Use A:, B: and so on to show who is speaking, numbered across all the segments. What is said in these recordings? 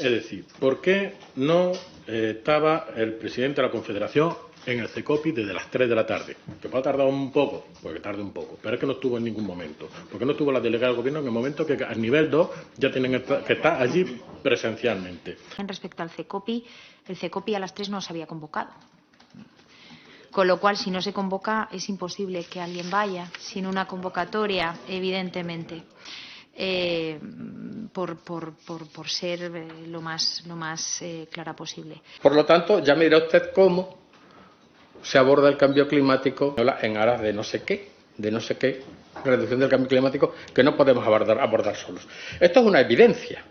A: Es decir, ¿por qué no estaba el presidente de la Confederación en el CECOPI desde las 3 de la tarde? Que puede tardar un poco, porque tarde un poco, pero es que no estuvo en ningún momento. Porque no estuvo la delegada del Gobierno en el momento que al nivel 2 ya tienen que estar allí presencialmente.
B: Respecto al CECOPI, el CECOPI a las 3 no se había convocado. Con lo cual, si no se convoca, es imposible que alguien vaya sin una convocatoria, evidentemente. Por ser lo más clara posible.
C: Por lo tanto, ya me dirá usted cómo se aborda el cambio climático en aras de no sé qué, reducción del cambio climático, que no podemos abordar solos. Esto es una evidencia.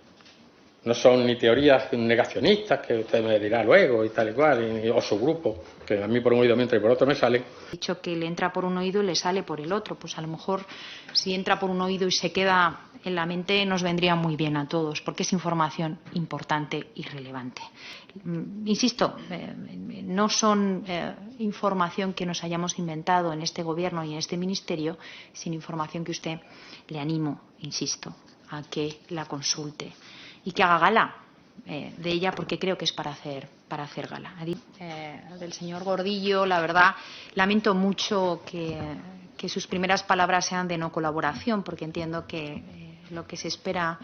C: No son ni teorías negacionistas, que usted me dirá luego y tal y cual, o su grupo, que a mí por un oído me entra y por otro me salen.
B: He dicho que le entra por un oído y le sale por el otro. Pues a lo mejor si entra por un oído y se queda en la mente nos vendría muy bien a todos, porque es información importante y relevante. Insisto, no son información que nos hayamos inventado en este Gobierno y en este Ministerio, sino información que usted le animo, insisto, a que la consulte y que haga gala de ella, porque creo que es para hacer gala. Del señor Gordillo, la verdad, lamento mucho que sus primeras palabras sean de no colaboración, porque entiendo que lo que se espera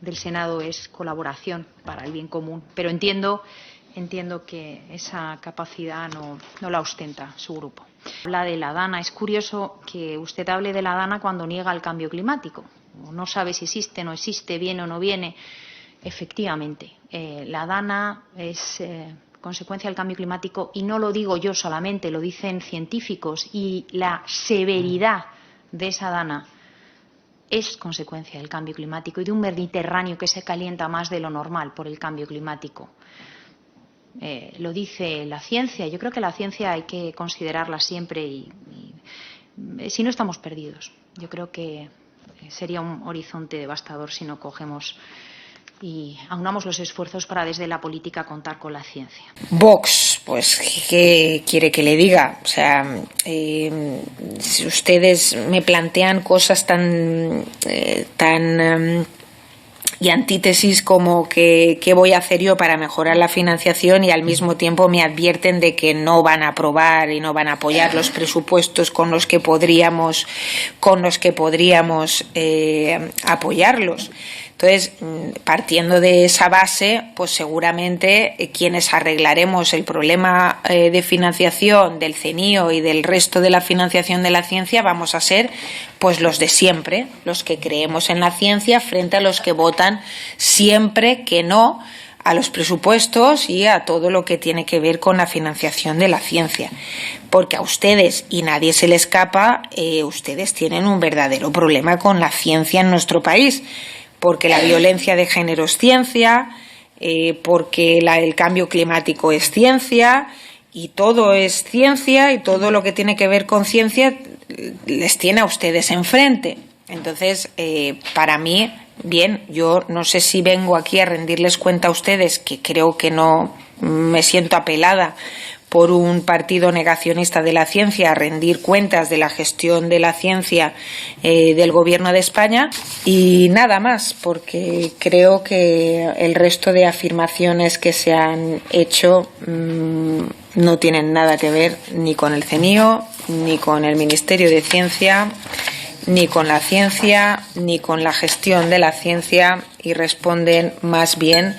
B: del Senado es colaboración para el bien común, pero entiendo que esa capacidad no la ostenta su grupo. Habla de la DANA. Es curioso que usted hable de la DANA cuando niega el cambio climático. No sabe si existe, no existe, viene o no viene. Efectivamente, la DANA es consecuencia del cambio climático, y no lo digo yo solamente, lo dicen científicos, y la severidad de esa DANA es consecuencia del cambio climático y de un Mediterráneo que se calienta más de lo normal por el cambio climático. Lo dice la ciencia. Yo creo que la ciencia hay que considerarla siempre y si no, estamos perdidos. Yo creo que sería un horizonte devastador si no cogemos y aunamos los esfuerzos para desde la política contar con la ciencia.
D: Vox, pues, ¿qué quiere que le diga? O sea, si ustedes me plantean cosas tan y antítesis como qué voy a hacer yo para mejorar la financiación, y al mismo tiempo me advierten de que no van a aprobar y no van a apoyar los presupuestos con los que podríamos apoyarlos. Entonces, partiendo de esa base, pues seguramente quienes arreglaremos el problema de financiación del CENIO y del resto de la financiación de la ciencia vamos a ser pues los de siempre, los que creemos en la ciencia, frente a los que votan siempre que no a los presupuestos y a todo lo que tiene que ver con la financiación de la ciencia. Porque a ustedes, y nadie se le escapa, ustedes tienen un verdadero problema con la ciencia en nuestro país. Porque la violencia de género es ciencia, porque el cambio climático es ciencia, y todo es ciencia, y todo lo que tiene que ver con ciencia les tiene a ustedes enfrente. Entonces, para mí, bien, yo no sé si vengo aquí a rendirles cuenta a ustedes, que creo que no me siento apelada por un partido negacionista de la ciencia a rendir cuentas de la gestión de la ciencia del Gobierno de España, y nada más, porque creo que el resto de afirmaciones que se han hecho no tienen nada que ver ni con el CENIO, ni con el Ministerio de Ciencia, ni con la ciencia, ni con la gestión de la ciencia, y responden más bien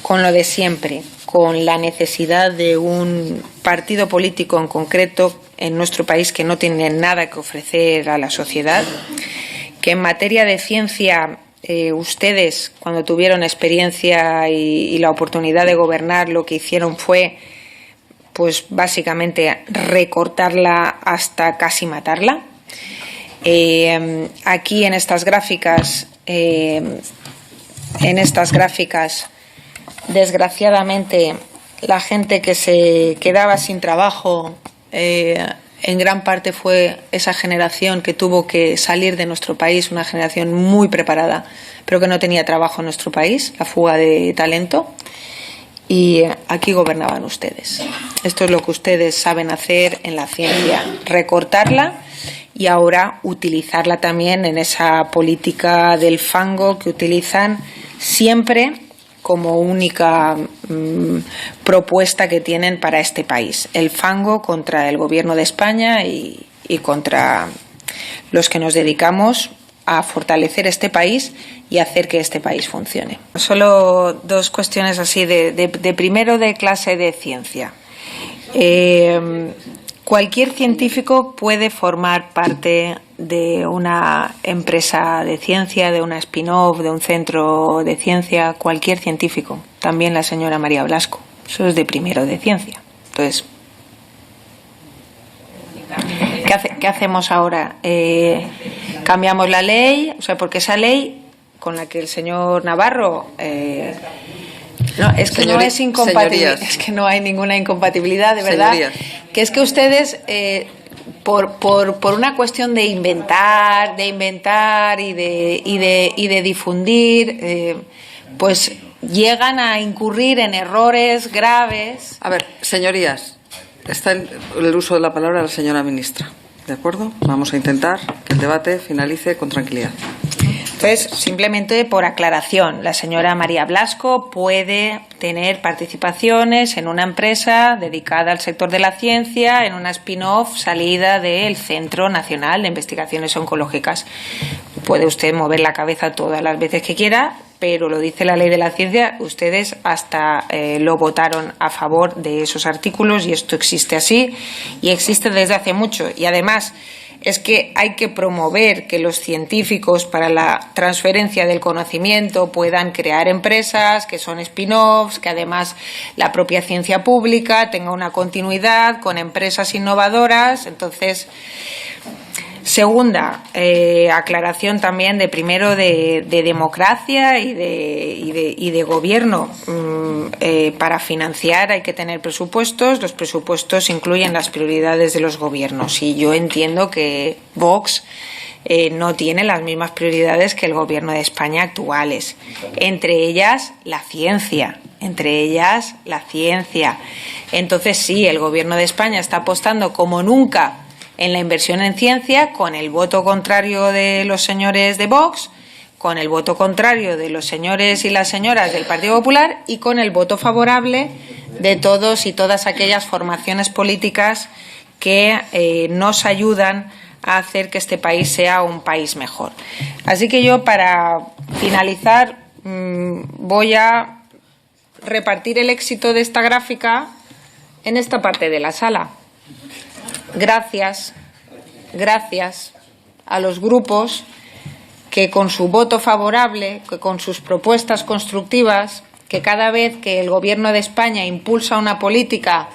D: con lo de siempre, con la necesidad de un partido político en concreto en nuestro país que no tiene nada que ofrecer a la sociedad, que en materia de ciencia ustedes, cuando tuvieron experiencia y la oportunidad de gobernar, lo que hicieron fue pues básicamente recortarla hasta casi matarla. Aquí en estas gráficas desgraciadamente, la gente que se quedaba sin trabajo en gran parte fue esa generación que tuvo que salir de nuestro país, una generación muy preparada, pero que no tenía trabajo en nuestro país, la fuga de talento. Y aquí gobernaban ustedes. Esto es lo que ustedes saben hacer en la ciencia, recortarla y ahora utilizarla también en esa política del fango que utilizan siempre como única propuesta que tienen para este país. El fango contra el Gobierno de España y contra los que nos dedicamos a fortalecer este país y hacer que este país funcione. Solo dos cuestiones así de primero de clase de ciencia. Cualquier científico puede formar parte de una empresa de ciencia, de una spin-off, de un centro de ciencia, cualquier científico, también la señora María Blasco. Eso es de primero de ciencia. Entonces, ¿qué hacemos ahora? Cambiamos la ley, o sea, porque esa ley con la que el señor Navarro no, es que no es incompatible, es que no hay ninguna incompatibilidad, de verdad. Señorías. Que es que ustedes, por una cuestión de inventar y de difundir, pues llegan a incurrir en errores graves.
E: A ver, señorías, está el uso de la palabra la señora ministra. ¿De acuerdo? Vamos a intentar que el debate finalice con tranquilidad.
D: Entonces, simplemente por aclaración, la señora María Blasco puede tener participaciones en una empresa dedicada al sector de la ciencia, en una spin-off salida del Centro Nacional de Investigaciones Oncológicas. Puede usted mover la cabeza todas las veces que quiera, pero lo dice la ley de la ciencia, ustedes hasta lo votaron a favor de esos artículos y esto existe así y existe desde hace mucho. Y además es que hay que promover que los científicos para la transferencia del conocimiento puedan crear empresas que son spin-offs, que además la propia ciencia pública tenga una continuidad con empresas innovadoras. Entonces, segunda aclaración también de primero de democracia y de gobierno. Para financiar hay que tener presupuestos. Los presupuestos incluyen las prioridades de los gobiernos y yo entiendo que Vox no tiene las mismas prioridades que el gobierno de España actuales. Entre ellas la ciencia. Entonces sí, el gobierno de España está apostando como nunca en la inversión en ciencia, con el voto contrario de los señores de Vox, con el voto contrario de los señores y las señoras del Partido Popular y con el voto favorable de todos y todas aquellas formaciones políticas que nos ayudan a hacer que este país sea un país mejor. Así que yo, para finalizar, voy a repartir el éxito de esta gráfica en esta parte de la sala. Gracias a los grupos que con su voto favorable, que con sus propuestas constructivas, que cada vez que el Gobierno de España impulsa una política,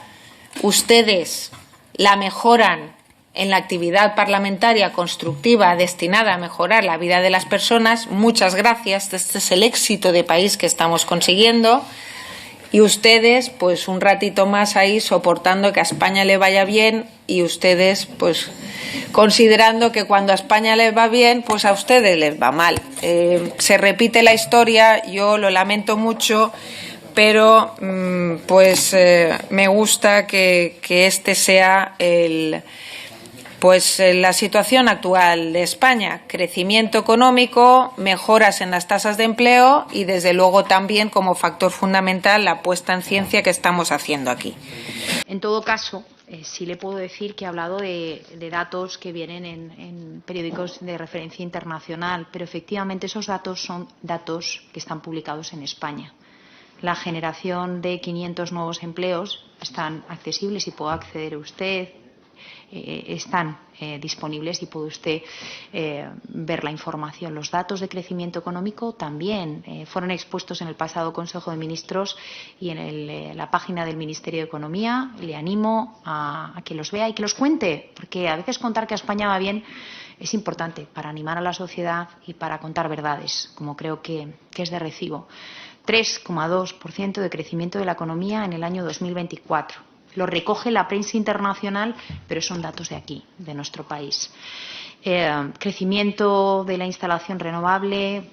D: ustedes la mejoran en la actividad parlamentaria constructiva destinada a mejorar la vida de las personas. Muchas gracias. Este es el éxito de país que estamos consiguiendo. Y ustedes, pues un ratito más ahí soportando que a España le vaya bien y ustedes, pues considerando que cuando a España les va bien, pues a ustedes les va mal. Se repite la historia, yo lo lamento mucho, pero me gusta que este sea la situación actual de España: crecimiento económico, mejoras en las tasas de empleo y, desde luego, también como factor fundamental la apuesta en ciencia que estamos haciendo aquí.
B: En todo caso, sí le puedo decir que he hablado de datos que vienen en periódicos de referencia internacional, pero efectivamente esos datos son datos que están publicados en España. La generación de 500 nuevos empleos están accesibles y puede acceder usted. Están disponibles y puede usted ver la información. Los datos de crecimiento económico también fueron expuestos en el pasado Consejo de Ministros y en la página del Ministerio de Economía. Le animo a que los vea y que los cuente, porque a veces contar que a España va bien es importante para animar a la sociedad y para contar verdades, como creo que es de recibo. 3,2% de crecimiento de la economía en el año 2024. Lo recoge la prensa internacional, pero son datos de aquí, de nuestro país. Crecimiento de la instalación renovable,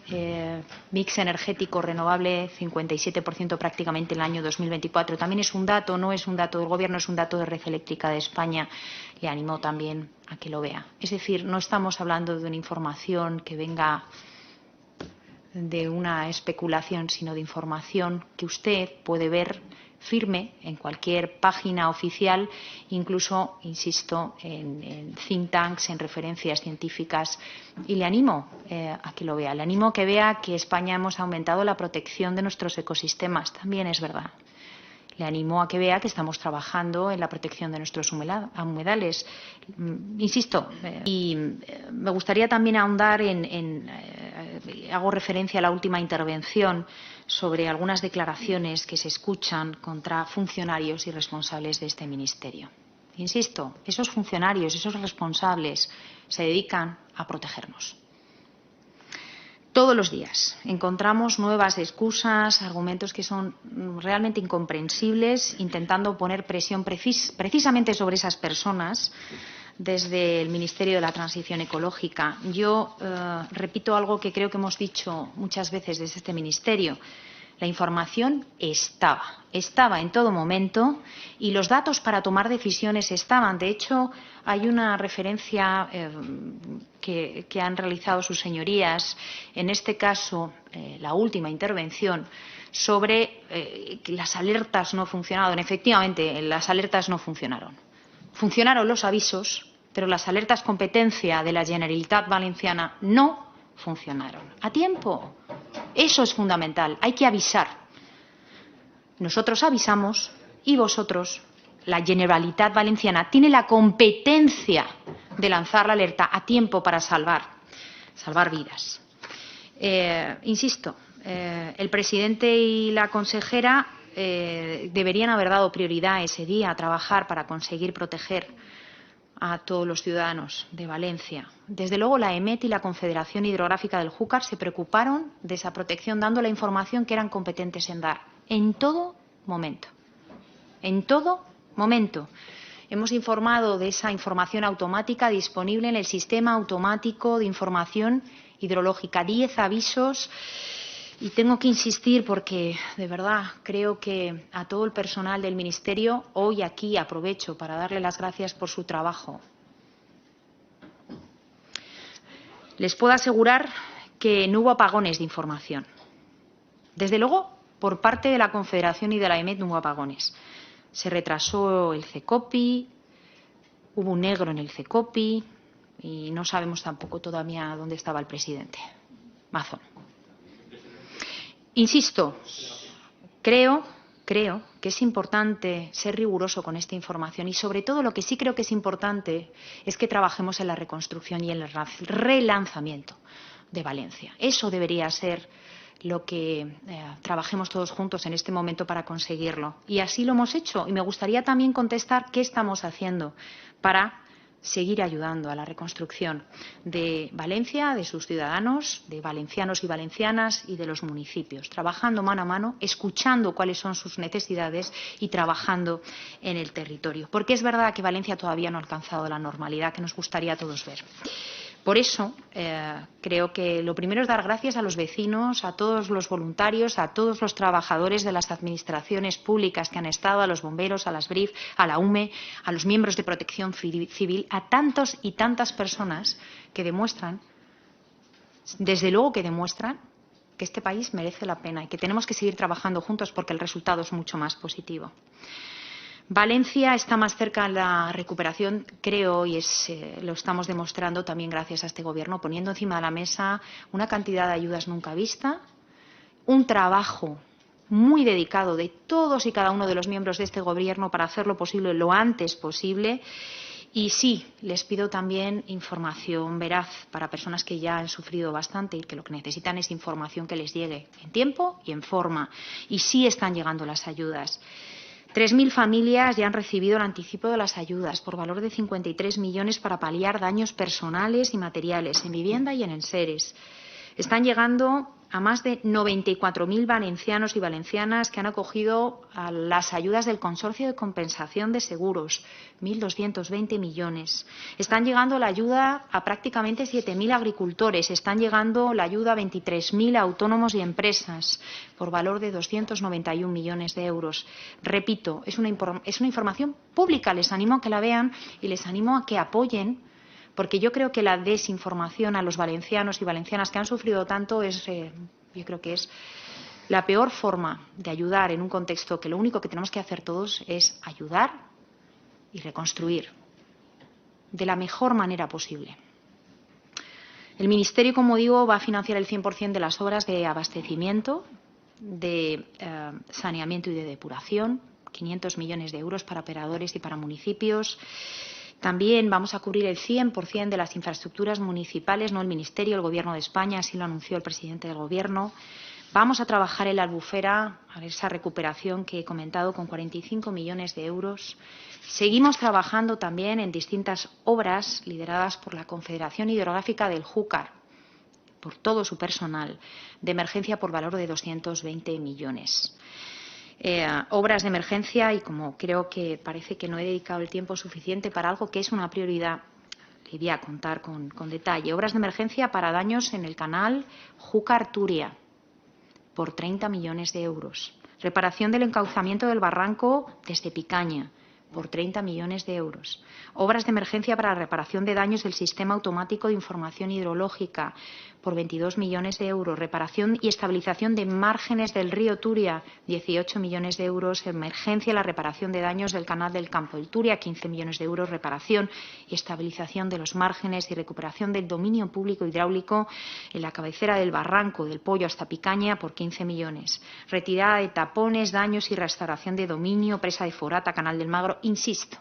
B: mix energético renovable, 57% prácticamente en el año 2024. También es un dato, no es un dato del Gobierno, es un dato de Red Eléctrica de España. Le animo también a que lo vea. Es decir, no estamos hablando de una información que venga de una especulación, sino de información que usted puede ver firme en cualquier página oficial, incluso, insisto, en think tanks, en referencias científicas. Y le animo a que lo vea. Le animo a que vea que España hemos aumentado la protección de nuestros ecosistemas. También es verdad. Le animo a que vea que estamos trabajando en la protección de nuestros humedales. Insisto, y me gustaría también ahondar hago referencia a la última intervención sobre algunas declaraciones que se escuchan contra funcionarios y responsables de este ministerio. Insisto, esos funcionarios, esos responsables se dedican a protegernos. Todos los días encontramos nuevas excusas, argumentos que son realmente incomprensibles, intentando poner presión precisamente sobre esas personas desde el Ministerio de la Transición Ecológica. Yo repito algo que creo que hemos dicho muchas veces desde este ministerio. La información estaba en todo momento y los datos para tomar decisiones estaban. De hecho, hay una referencia que han realizado sus señorías, en este caso la última intervención, sobre que las alertas no funcionaron. Efectivamente, las alertas no funcionaron. Funcionaron los avisos, pero las alertas competencia de la Generalitat Valenciana no funcionaron. A tiempo. Eso es fundamental. Hay que avisar. Nosotros avisamos y vosotros, la Generalitat Valenciana, tiene la competencia de lanzar la alerta a tiempo para salvar vidas. Insisto, el presidente y la consejera deberían haber dado prioridad ese día a trabajar para conseguir proteger a todos los ciudadanos de Valencia. Desde luego, la EMET y la Confederación Hidrográfica del Júcar se preocuparon de esa protección, dando la información que eran competentes en dar, en todo momento. En todo momento. Hemos informado de esa información automática disponible en el Sistema Automático de Información Hidrológica. 10 avisos. Y tengo que insistir porque, de verdad, creo que a todo el personal del Ministerio, hoy aquí aprovecho para darle las gracias por su trabajo. Les puedo asegurar que no hubo apagones de información. Desde luego, por parte de la Confederación y de la EMET no hubo apagones. Se retrasó el CECOPI, hubo un negro en el CECOPI y no sabemos tampoco todavía dónde estaba el presidente. Mazón. Insisto, creo que es importante ser riguroso con esta información y, sobre todo, lo que sí creo que es importante es que trabajemos en la reconstrucción y en el relanzamiento de Valencia. Eso debería ser lo que trabajemos todos juntos en este momento para conseguirlo. Y así lo hemos hecho. Y me gustaría también contestar qué estamos haciendo para seguir ayudando a la reconstrucción de Valencia, de sus ciudadanos, de valencianos y valencianas y de los municipios, trabajando mano a mano, escuchando cuáles son sus necesidades y trabajando en el territorio. Porque es verdad que Valencia todavía no ha alcanzado la normalidad que nos gustaría a todos ver. Por eso, creo que lo primero es dar gracias a los vecinos, a todos los voluntarios, a todos los trabajadores de las administraciones públicas que han estado, a los bomberos, a las BRIF, a la UME, a los miembros de Protección Civil, a tantos y tantas personas que demuestran, desde luego que demuestran, que este país merece la pena y que tenemos que seguir trabajando juntos porque el resultado es mucho más positivo. Valencia está más cerca de la recuperación, creo, y lo estamos demostrando también gracias a este Gobierno, poniendo encima de la mesa una cantidad de ayudas nunca vista, un trabajo muy dedicado de todos y cada uno de los miembros de este Gobierno para hacerlo posible lo antes posible. Y sí, les pido también información veraz para personas que ya han sufrido bastante y que lo que necesitan es información que les llegue en tiempo y en forma. Y sí están llegando las ayudas. 3.000 familias ya han recibido el anticipo de las ayudas por valor de 53 millones para paliar daños personales y materiales en vivienda y en enseres. Están llegando a más de 94.000 valencianos y valencianas que han acogido a las ayudas del Consorcio de Compensación de Seguros, 1.220 millones. Están llegando la ayuda a prácticamente 7.000 agricultores. Están llegando la ayuda a 23.000 autónomos y empresas por valor de 291 millones de euros. Repito, es una información pública. Les animo a que la vean y les animo a que apoyen, porque yo creo que la desinformación a los valencianos y valencianas que han sufrido tanto es Yo creo que es la peor forma de ayudar en un contexto que lo único que tenemos que hacer todos es ayudar y reconstruir de la mejor manera posible. El Ministerio, como digo, va a financiar el 100% de las obras de abastecimiento, de saneamiento y de depuración, 500 millones de euros para operadores y para municipios. También vamos a cubrir el 100% de las infraestructuras municipales, no el Ministerio, el Gobierno de España, así lo anunció el presidente del Gobierno. Vamos a trabajar en la Albufera, a esa recuperación que he comentado, con 45 millones de euros. Seguimos trabajando también en distintas obras lideradas por la Confederación Hidrográfica del Júcar, por todo su personal, de emergencia por valor de 220 millones. Obras de emergencia, y como creo que parece que no he dedicado el tiempo suficiente para algo que es una prioridad, le voy a contar con detalle. Obras de emergencia para daños en el canal Júcar-Turia, por 30 millones de euros. Reparación del encauzamiento del barranco desde Picaña, por 30 millones de euros. Obras de emergencia para la reparación de daños del sistema automático de información hidrológica, por 22 millones de euros. Reparación y estabilización de márgenes del río Turia, 18 millones de euros. Emergencia, la reparación de daños del canal del Campo del Turia, 15 millones de euros. Reparación y estabilización de los márgenes y recuperación del dominio público hidráulico en la cabecera del barranco del Pollo hasta Picaña, por 15 millones. Retirada de tapones, daños y restauración de dominio, presa de Forata, Canal del Magro. Insisto,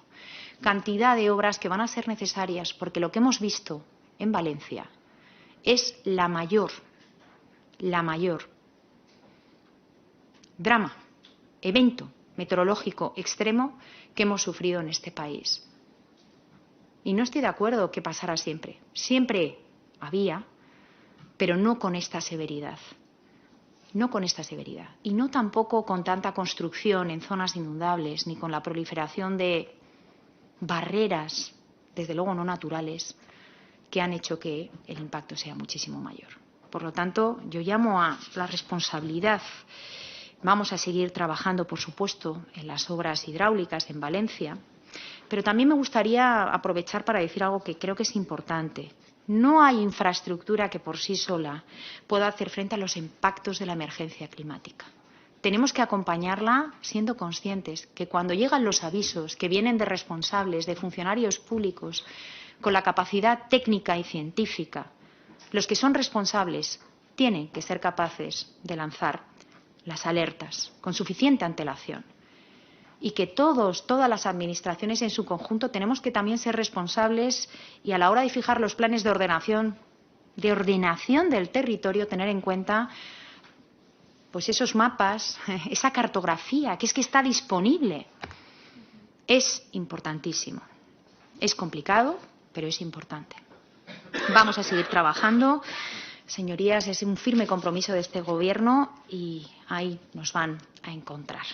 B: cantidad de obras que van a ser necesarias, porque lo que hemos visto en Valencia es la mayor drama, evento meteorológico extremo que hemos sufrido en este país. Y no estoy de acuerdo que pasara siempre. Siempre había, pero no con esta severidad. No con esta severidad. Y no tampoco con tanta construcción en zonas inundables, ni con la proliferación de barreras, desde luego no naturales, que han hecho que el impacto sea muchísimo mayor. Por lo tanto, yo llamo a la responsabilidad. Vamos a seguir trabajando, por supuesto, en las obras hidráulicas en Valencia, pero también me gustaría aprovechar para decir algo que creo que es importante. No hay infraestructura que por sí sola pueda hacer frente a los impactos de la emergencia climática. Tenemos que acompañarla siendo conscientes que cuando llegan los avisos que vienen de responsables, de funcionarios públicos, con la capacidad técnica y científica, los que son responsables tienen que ser capaces de lanzar las alertas con suficiente antelación. Y que todas las administraciones en su conjunto tenemos que también ser responsables y a la hora de fijar los planes de ordenación del territorio, tener en cuenta pues esos mapas, esa cartografía, que está disponible. Es importantísimo. Es complicado, pero es importante. Vamos a seguir trabajando. Señorías, es un firme compromiso de este Gobierno y ahí nos van a encontrar.